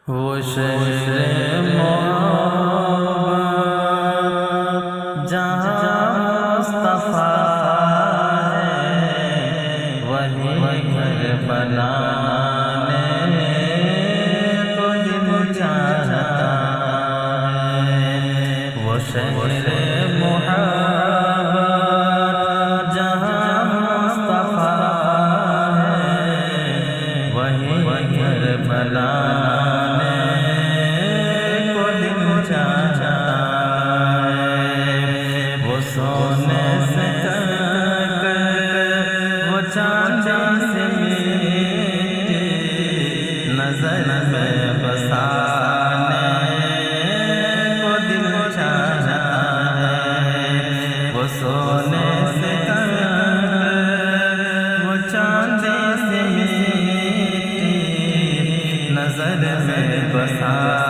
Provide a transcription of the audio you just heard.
وہ شہر محبت جہاں مصطفیٰ ہے، وہی گھر بنانے کو دل چاہتا ہے۔ وہ شہر محبت جہاں مصطفیٰ ہے، وہی گھر بنانے کو دل چاہتا ہے۔ وہ سونے سے کر وہ چاندی سے مٹی نظر میں بسانے کو دل چاہتا ہے۔ وہ سونے سے کر وہ چاندی سے مٹی نظر میں بسانے